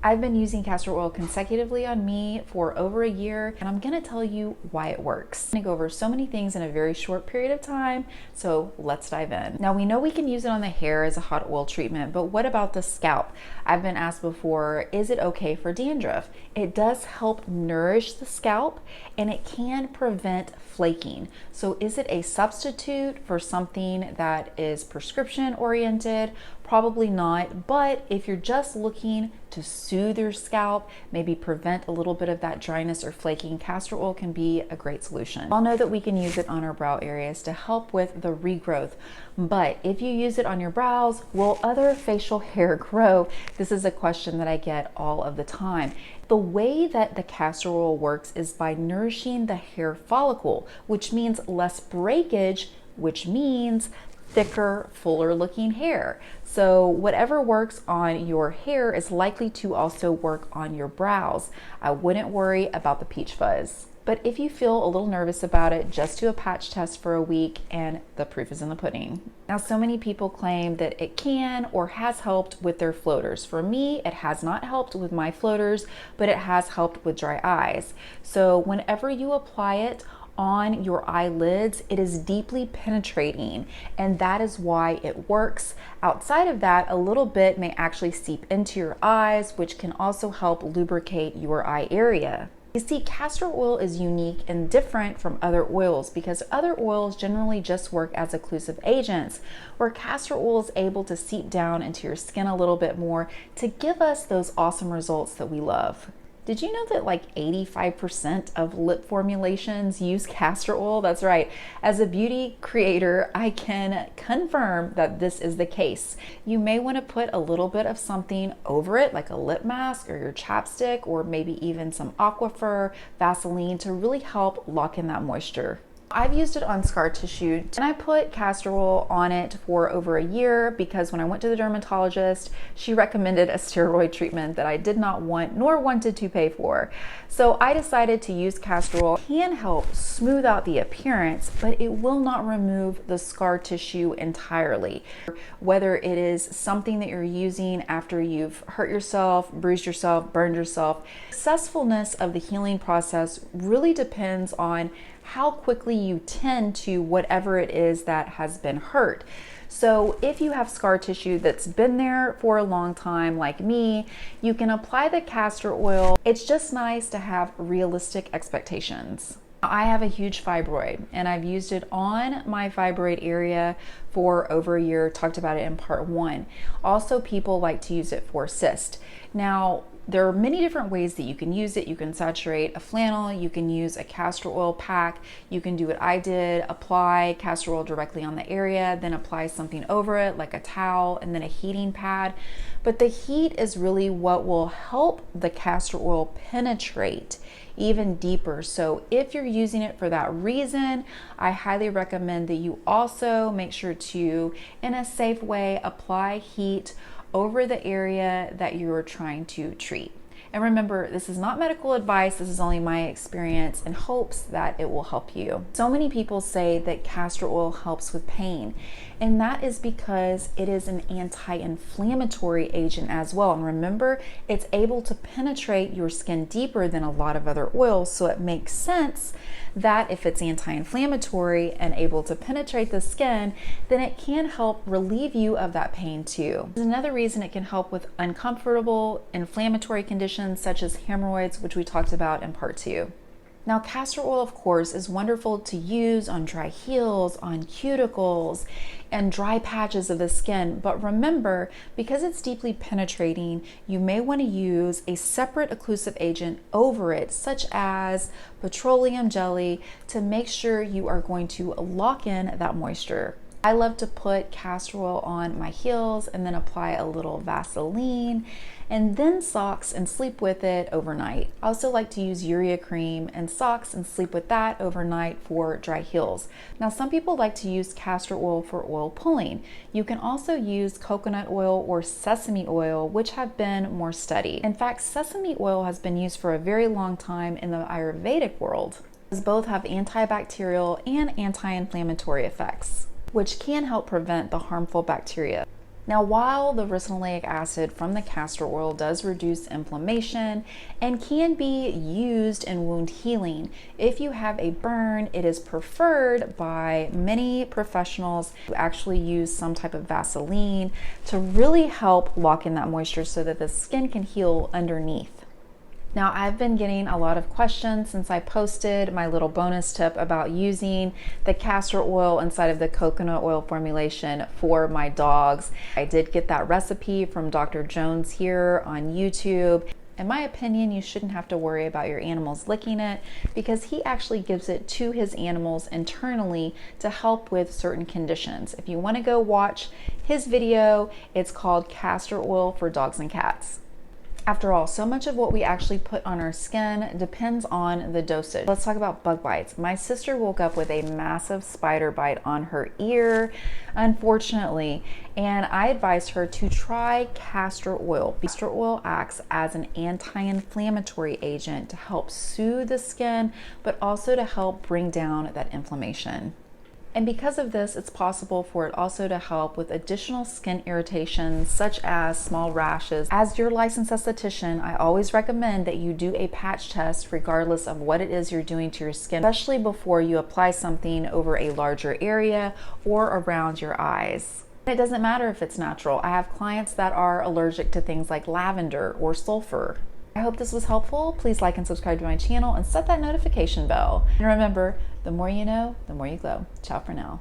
I've been using castor oil consecutively on me for over a year, and I'm gonna tell you why it works. I'm gonna go over so many things in a very short period of time, so let's dive in. Now, we know we can use it on the hair as a hot oil treatment, but what about the scalp? I've been asked before, is it okay for dandruff? It does help nourish the scalp, and it can prevent flaking. So is it a substitute for something that is prescription oriented? Probably not, but if you're just looking to soothe your scalp, maybe prevent a little bit of that dryness or flaking, castor oil can be a great solution. I'll know that we can use it on our brow areas to help with the regrowth, but if you use it on your brows, will other facial hair grow? This is a question that I get all of the time. The way that the castor oil works is by nourishing the hair follicle, which means less breakage, which means thicker, fuller looking hair. So whatever works on your hair is likely to also work on your brows. I wouldn't worry about the peach fuzz. But if you feel a little nervous about it, just do a patch test for a week and the proof is in the pudding. Now, so many people claim that it can or has helped with their floaters. For me, it has not helped with my floaters, but it has helped with dry eyes. So whenever you apply it on your eyelids, it is deeply penetrating, and that is why it works. Outside of that, a little bit may actually seep into your eyes, which can also help lubricate your eye area. You see, castor oil is unique and different from other oils because other oils generally just work as occlusive agents, where castor oil is able to seep down into your skin a little bit more to give us those awesome results that we love. Did you know that like 85% of lip formulations use castor oil? That's right. As a beauty creator, I can confirm that this is the case. You may want to put a little bit of something over it, like a lip mask or your chapstick, or maybe even some Aquaphor, Vaseline to really help lock in that moisture. I've used it on scar tissue, and I put castor oil on it for over a year because when I went to the dermatologist, she recommended a steroid treatment that I did not want nor wanted to pay for. So I decided to use castor oil. It can help smooth out the appearance, but it will not remove the scar tissue entirely. Whether it is something that you're using after you've hurt yourself, bruised yourself, burned yourself, successfulness of the healing process really depends on how quickly you tend to whatever it is that has been hurt. So if you have scar tissue that's been there for a long time, like me, you can apply the castor oil. It's just nice to have realistic expectations. I have a huge fibroid and I've used it on my fibroid area for over a year. Talked about it in part 1. Also, people like to use it for cyst. Now, there are many different ways that you can use it. You can saturate a flannel, you can use a castor oil pack, you can do what I did, apply castor oil directly on the area, then apply something over it like a towel and then a heating pad. But the heat is really what will help the castor oil penetrate even deeper. So if you're using it for that reason, I highly recommend that you also make sure to, in a safe way, apply heat over the area that you're trying to treat. And remember, this is not medical advice. This is only my experience in hopes that it will help you. So many people say that castor oil helps with pain, and that is because it is an anti-inflammatory agent as well. And remember, it's able to penetrate your skin deeper than a lot of other oils, so it makes sense that if it's anti-inflammatory and able to penetrate the skin, then it can help relieve you of that pain too. There's another reason it can help with uncomfortable inflammatory conditions such as hemorrhoids, which we talked about in part 2. Now, castor oil, of course, is wonderful to use on dry heels, on cuticles, and dry patches of the skin. But remember, because it's deeply penetrating, you may want to use a separate occlusive agent over it, such as petroleum jelly, to make sure you are going to lock in that moisture. I love to put castor oil on my heels and then apply a little Vaseline and then socks and sleep with it overnight. I also like to use urea cream and socks and sleep with that overnight for dry heels. Now, some people like to use castor oil for oil pulling. You can also use coconut oil or sesame oil, which have been more studied. In fact, sesame oil has been used for a very long time in the Ayurvedic world, as both have antibacterial and anti-inflammatory effects, which can help prevent the harmful bacteria. Now, while the ricinoleic acid from the castor oil does reduce inflammation and can be used in wound healing, if you have a burn, it is preferred by many professionals to actually use some type of Vaseline to really help lock in that moisture so that the skin can heal underneath. Now, I've been getting a lot of questions since I posted my little bonus tip about using the castor oil inside of the coconut oil formulation for my dogs. I did get that recipe from Dr. Jones here on YouTube. In my opinion, you shouldn't have to worry about your animals licking it because he actually gives it to his animals internally to help with certain conditions. If you want to go watch his video, it's called Castor Oil for Dogs and Cats. After all, so much of what we actually put on our skin depends on the dosage. Let's talk about bug bites. My sister woke up with a massive spider bite on her ear, unfortunately, and I advised her to try castor oil. Castor oil acts as an anti-inflammatory agent to help soothe the skin, but also to help bring down that inflammation. And because of this, it's possible for it also to help with additional skin irritations such as small rashes. As your licensed esthetician, I always recommend that you do a patch test regardless of what it is you're doing to your skin, especially before you apply something over a larger area or around your eyes. It doesn't matter if it's natural. I have clients that are allergic to things like lavender or sulfur. I hope this was helpful. Please like and subscribe to my channel and set that notification bell. And remember, the more you know, the more you glow. Ciao for now.